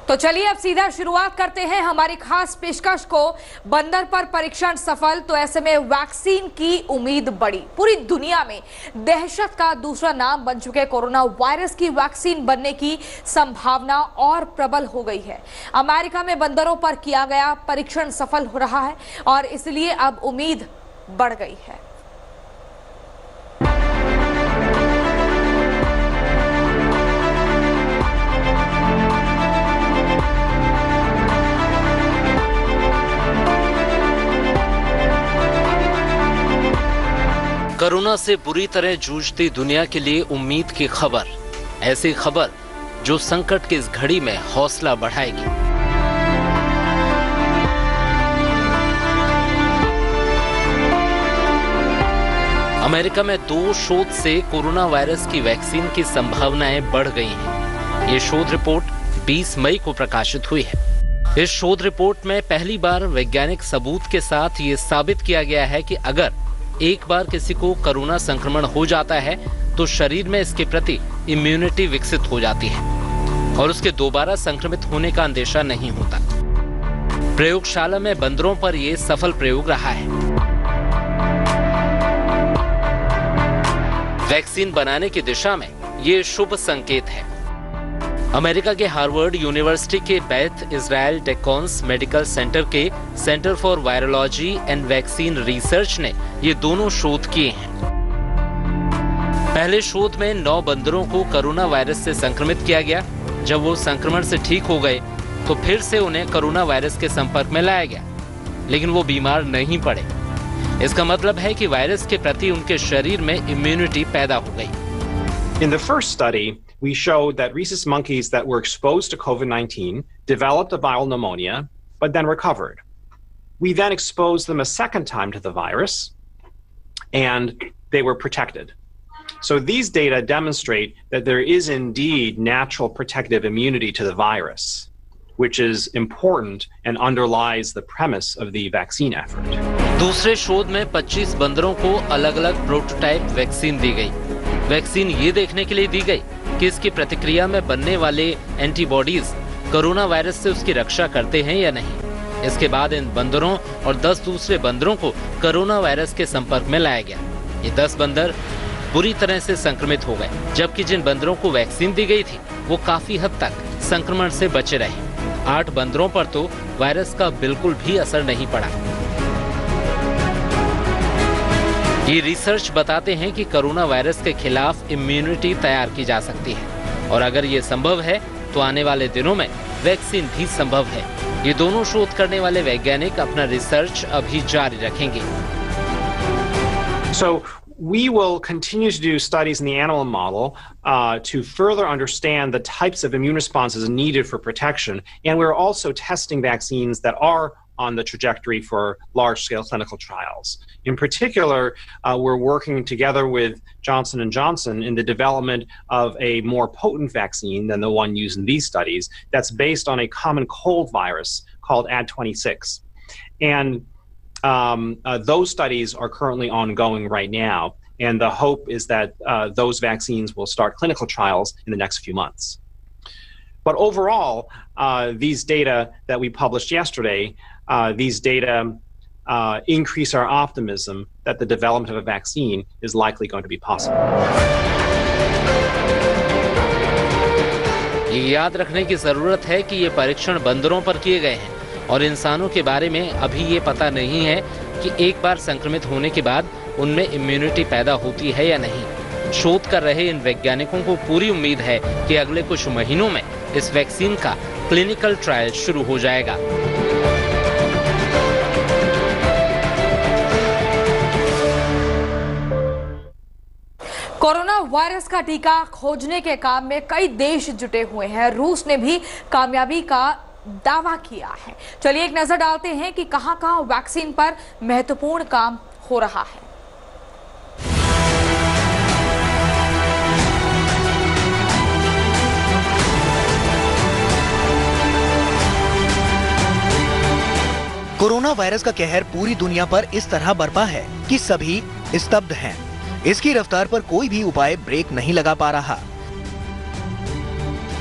तो चलिए अब सीधा शुरुआत करते हैं हमारी खास पेशकश को। बंदर पर परीक्षण सफल, तो ऐसे में वैक्सीन की उम्मीद बढ़ी। पूरी दुनिया में दहशत का दूसरा नाम बन चुके कोरोना वायरस की वैक्सीन बनने की संभावना और प्रबल हो गई है। अमेरिका में बंदरों पर किया गया परीक्षण सफल हो रहा है और इसलिए अब उम्मीद बढ़ गई है। कोरोना से बुरी तरह जूझती दुनिया के लिए उम्मीद की खबर, ऐसी खबर जो संकट की इस घड़ी में हौसला बढ़ाएगी। अमेरिका में 2 शोध से कोरोना वायरस की वैक्सीन की संभावनाएं बढ़ गई हैं। ये शोध रिपोर्ट 20 मई को प्रकाशित हुई है। इस शोध रिपोर्ट में पहली बार वैज्ञानिक सबूत के साथ ये साबित किया गया है कि अगर एक बार किसी को कोरोना संक्रमण हो जाता है तो शरीर में इसके प्रति इम्यूनिटी विकसित हो जाती है और उसके दोबारा संक्रमित होने का अंदेशा नहीं होता। प्रयोगशाला में बंदरों पर यह सफल प्रयोग रहा है। वैक्सीन बनाने की दिशा में ये शुभ संकेत है। अमेरिका के हार्वर्ड यूनिवर्सिटी के बेथ इजराइल डेकोन्स मेडिकल सेंटर के centre for virology and vaccine research ने ये दोनों शोध किए हैं। पहले शोध में 9 बंदरों को कोरोना वायरस से संक्रमित किया गया। जब वो संक्रमण से ठीक हो गए तो फिर से उन्हें कोरोना वायरस के संपर्क में लाया गया, लेकिन वो बीमार नहीं पड़े। इसका मतलब है कि वायरस के प्रति उनके शरीर में इम्यूनिटी पैदा हो गई। In the first study, we showed that rhesus monkeys that were exposed to COVID-19 developed a viral pneumonia, but then recovered. We then exposed them a second time to the virus, and they were protected. So these data demonstrate that there is indeed natural protective immunity to the virus, which is important and underlies the premise of the vaccine effort. दूसरे शोध में 25 बंदरों को अलग-अलग prototype vaccine दी गई। Vaccine ये देखने के लिए दी गई कि इसकी प्रतिक्रिया में बनने वाले एंटीबॉडीज कोरोना वायरस से उसकी रक्षा करते हैं या नहीं। इसके बाद इन बंदरों और 10 दूसरे बंदरों को कोरोना वायरस के संपर्क में लाया गया। ये 10 बंदर बुरी तरह से संक्रमित हो गए, जबकि जिन बंदरों को वैक्सीन दी गई थी वो काफी हद तक संक्रमण से बचे रहे। 8 बंदरों पर तो वायरस का बिल्कुल भी असर नहीं पड़ा। ये रिसर्च बताते हैं कि कोरोना वायरस के खिलाफ इम्यूनिटी तैयार की जा सकती है और अगर ये संभव है तो आने वाले दिनों में वैक्सीन भी संभव है। ये दोनों शोध करने वाले वैज्ञानिक अपना रिसर्च अभी जारी रखेंगे। So we will continue to do studies in the animal model to further understand the types of immune responses needed for protection, and we're also testing vaccines that are on the trajectory for large-scale clinical trials. In particular, we're working together with Johnson & Johnson in the development of a more potent vaccine than the one used in these studies that's based on a common cold virus called Ad26. And those studies are currently ongoing right now, and the hope is that those vaccines will start clinical trials in the next few months. But overall, these data that we published yesterday, these data increase our optimism that the development of a vaccine is likely going to be possible. ये याद रखने की जरूरत है कि ये परीक्षण बंदरों पर किए गए हैं और इंसानों के बारे में अभी ये पता नहीं है कि एक बार संक्रमित होने के बाद उनमें इम्यूनिटी पैदा होती है या नहीं। शोध कर रहे इन वैज्ञानिकों को पूरी उम्मीद है कि अगले कुछ महीनों में इस वैक्सीन का क्लिनिकल ट्रायल शुरू हो जाएगा। कोरोना वायरस का टीका खोजने के काम में कई देश जुटे हुए हैं। रूस ने भी कामयाबी का दावा किया है। चलिए एक नजर डालते हैं कि कहां-कहां वैक्सीन पर महत्वपूर्ण काम हो रहा है। कोरोना वायरस का कहर पूरी दुनिया पर इस तरह बरपा है कि सभी स्तब्ध हैं। इसकी रफ्तार पर कोई भी उपाय ब्रेक नहीं लगा पा रहा।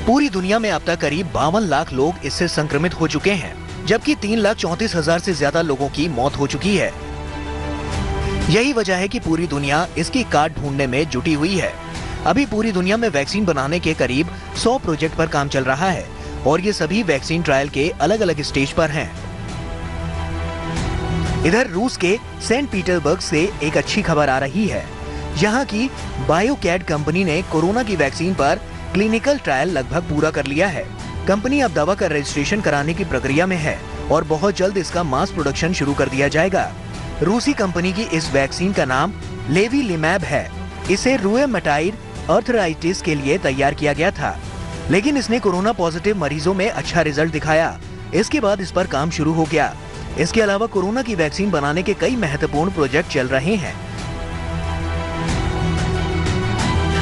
पूरी दुनिया में अब तक करीब 52 लाख लोग इससे संक्रमित हो चुके हैं, जबकि 3,34,000 से ज्यादा लोगों की मौत हो चुकी है। यही वजह है कि पूरी दुनिया इसकी काट ढूंढने में जुटी हुई है। अभी पूरी दुनिया में वैक्सीन बनाने के करीब 100 प्रोजेक्ट पर काम चल रहा है और ये सभी वैक्सीन ट्रायल के अलग अलग स्टेज पर हैं। इधर रूस के सेंट पीटर्सबर्ग से एक अच्छी खबर आ रही है। यहाँ की बायोकैड कंपनी ने कोरोना की वैक्सीन पर क्लिनिकल ट्रायल लगभग पूरा कर लिया है। कंपनी अब दवा का रजिस्ट्रेशन कराने की प्रक्रिया में है और बहुत जल्द इसका मास प्रोडक्शन शुरू कर दिया जाएगा। रूसी कंपनी की इस वैक्सीन का नाम लेविलिमैब है। इसे रूमेटॉइड आर्थराइटिस के लिए तैयार किया गया था, लेकिन इसने कोरोना पॉजिटिव मरीजों में अच्छा रिजल्ट दिखाया। इसके बाद इस पर काम शुरू हो गया। इसके अलावा कोरोना की वैक्सीन बनाने के कई महत्वपूर्ण प्रोजेक्ट चल रहे हैं।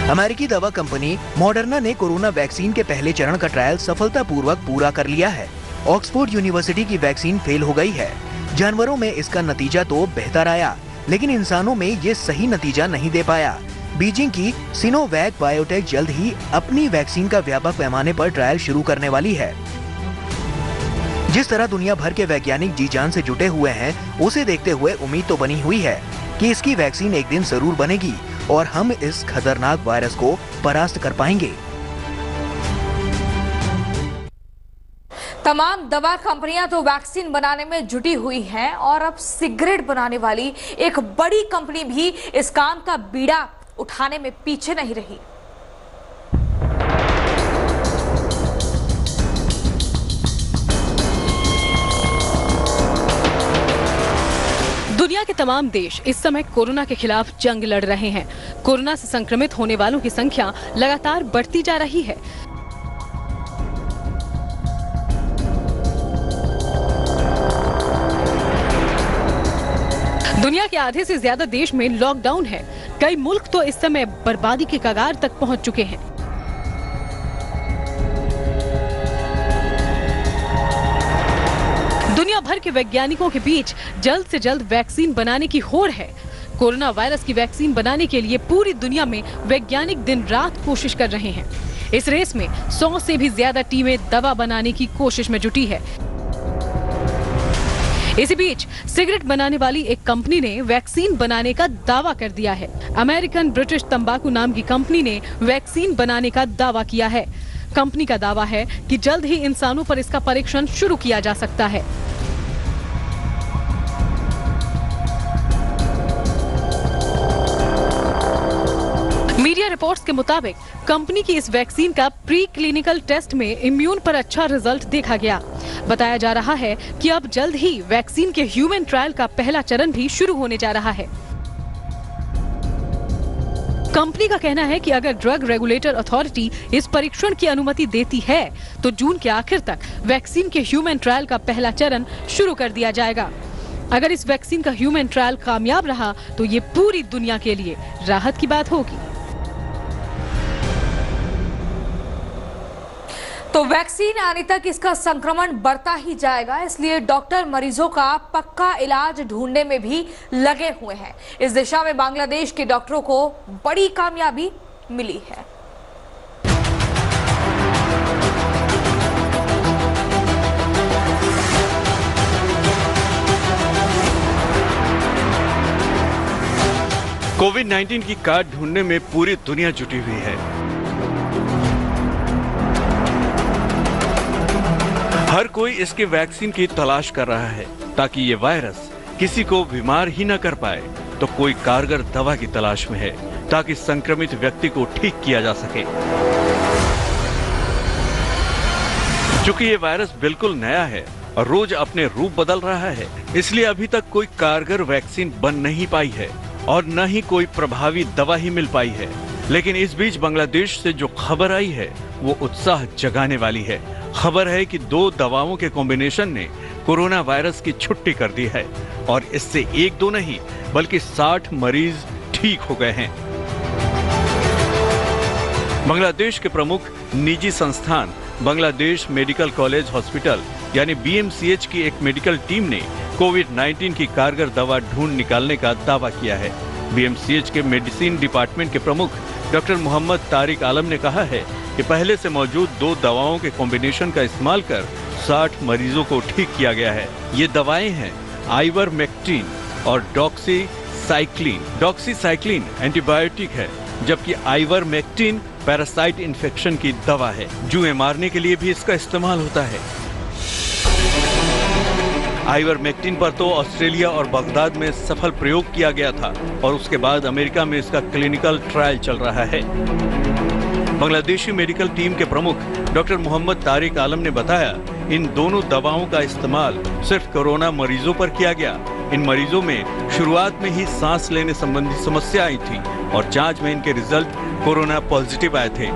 अमेरिकी दवा कंपनी मॉडर्ना ने कोरोना वैक्सीन के पहले चरण का ट्रायल सफलतापूर्वक पूरा कर लिया है। ऑक्सफोर्ड यूनिवर्सिटी की वैक्सीन फेल हो गई है। जानवरों में इसका नतीजा तो बेहतर आया, लेकिन इंसानों में ये सही नतीजा नहीं दे पाया। बीजिंग की सिनोवैक बायोटेक जल्द ही अपनी वैक्सीन का व्यापक पैमाने पर ट्रायल शुरू करने वाली है। जिस तरह दुनिया भर के वैज्ञानिक जी जान से जुटे हुए हैं, उसे देखते हुए उम्मीद तो बनी हुई है कि इसकी वैक्सीन एक दिन जरूर बनेगी और हम इस खतरनाक वायरस को परास्त कर पाएंगे। तमाम दवा कंपनियां तो वैक्सीन बनाने में जुटी हुई हैं और अब सिगरेट बनाने वाली एक बड़ी कंपनी भी इस काम का बीड़ा उठाने में पीछे नहीं रही। दुनिया के तमाम देश इस समय कोरोना के खिलाफ जंग लड़ रहे हैं। कोरोना से संक्रमित होने वालों की संख्या लगातार बढ़ती जा रही है। दुनिया के आधे से ज्यादा देश में लॉकडाउन है। कई मुल्क तो इस समय बर्बादी के कगार तक पहुंच चुके हैं। दुनिया भर के वैज्ञानिकों के बीच जल्द से जल्द वैक्सीन बनाने की होड़ है। कोरोना वायरस की वैक्सीन बनाने के लिए पूरी दुनिया में वैज्ञानिक दिन रात कोशिश कर रहे हैं। इस रेस में 100 से भी ज्यादा टीमें दवा बनाने की कोशिश में जुटी है। इसी बीच सिगरेट बनाने वाली एक कंपनी ने वैक्सीन बनाने का दावा कर दिया है। अमेरिकन ब्रिटिश तंबाकू नाम की कंपनी ने वैक्सीन बनाने का दावा किया है। कंपनी का दावा है कि जल्द ही इंसानों पर इसका परीक्षण शुरू किया जा सकता है। मीडिया रिपोर्ट्स के मुताबिक कंपनी की इस वैक्सीन का प्री क्लिनिकल टेस्ट में इम्यून पर अच्छा रिजल्ट देखा गया। बताया जा रहा है कि अब जल्द ही वैक्सीन के ह्यूमन ट्रायल का पहला चरण भी शुरू होने जा रहा है। कंपनी का कहना है कि अगर ड्रग रेगुलेटर अथॉरिटी इस परीक्षण की अनुमति देती है तो जून के आखिर तक वैक्सीन के ह्यूमन ट्रायल का पहला चरण शुरू कर दिया जाएगा। अगर इस वैक्सीन का ह्यूमन ट्रायल कामयाब रहा तो ये पूरी दुनिया के लिए राहत की बात होगी। तो वैक्सीन आने तक इसका संक्रमण बढ़ता ही जाएगा, इसलिए डॉक्टर मरीजों का पक्का इलाज ढूंढने में भी लगे हुए हैं। इस दिशा में बांग्लादेश के डॉक्टरों को बड़ी कामयाबी मिली है। कोविड-19 की काट ढूंढने में पूरी दुनिया जुटी हुई है। हर कोई इसके वैक्सीन की तलाश कर रहा है ताकि ये वायरस किसी को बीमार ही न कर पाए। तो कोई कारगर दवा की तलाश में है ताकि संक्रमित व्यक्ति को ठीक किया जा सके। चूंकि ये वायरस बिल्कुल नया है और रोज अपने रूप बदल रहा है, इसलिए अभी तक कोई कारगर वैक्सीन बन नहीं पाई है और न ही कोई प्रभावी दवा ही मिल पाई है। लेकिन इस बीच बांग्लादेश से जो खबर आई है वो उत्साह जगाने वाली है। खबर है कि 2 दवाओं के कॉम्बिनेशन ने कोरोना वायरस की छुट्टी कर दी है और इससे 1-2 नहीं बल्कि 60 मरीज ठीक हो गए हैं। बांग्लादेश के प्रमुख निजी संस्थान बांग्लादेश मेडिकल कॉलेज हॉस्पिटल यानी BMCH की एक मेडिकल टीम ने कोविड-19 की कारगर दवा ढूंढ निकालने का दावा किया है। BMCH के मेडिसिन डिपार्टमेंट के प्रमुख डॉक्टर मोहम्मद तारिक आलम ने कहा है कि पहले से मौजूद 2 दवाओं के कॉम्बिनेशन का इस्तेमाल कर 60 मरीजों को ठीक किया गया है। ये दवाएं हैं आइवरमेक्टिन और डॉक्सीसाइक्लिन। डॉक्सीसाइक्लिन एंटीबायोटिक है, जबकि आइवरमेक्टिन पैरासाइट इन्फेक्शन की दवा है। जुएं मारने के लिए भी इसका इस्तेमाल होता है। आइवरमेक्टिन पर तो ऑस्ट्रेलिया और बगदाद में सफल प्रयोग किया गया था और उसके बाद अमेरिका में इसका क्लिनिकल ट्रायल चल रहा है। बांग्लादेशी मेडिकल टीम के प्रमुख डॉक्टर मोहम्मद तारिक आलम ने बताया, इन दोनों दवाओं का इस्तेमाल सिर्फ कोरोना मरीजों पर किया गया। इन मरीजों में शुरुआत में ही सांस लेने संबंधी समस्या आई थी और जांच में इनके रिजल्ट कोरोना पॉजिटिव आए थे।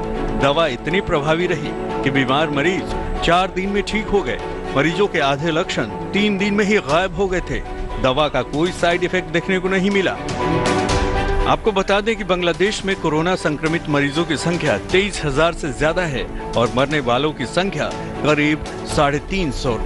दवा इतनी प्रभावी रही कि बीमार मरीज 4 दिन में ठीक हो गए। मरीजों के आधे लक्षण 3 दिन में ही गायब हो गए थे। दवा का कोई साइड इफेक्ट देखने को नहीं मिला। आपको बता दें कि बांग्लादेश में कोरोना संक्रमित मरीजों की संख्या 23,000 से ज्यादा है और मरने वालों की संख्या करीब 350।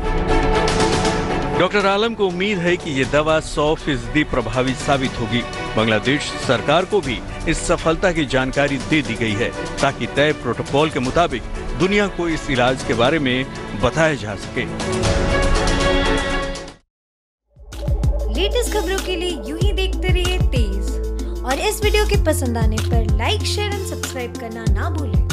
डॉक्टर आलम को उम्मीद है कि ये दवा 100% प्रभावी साबित होगी। बांग्लादेश सरकार को भी इस सफलता की जानकारी दे दी गई है ताकि तय प्रोटोकॉल के मुताबिक दुनिया को इस इलाज के बारे में बताया जा सके। लेटेस्ट खबरों के लिए यूं ही देखते रहिए तेज और इस वीडियो के पसंद आने पर लाइक, शेयर एंड सब्सक्राइब करना ना भूलें।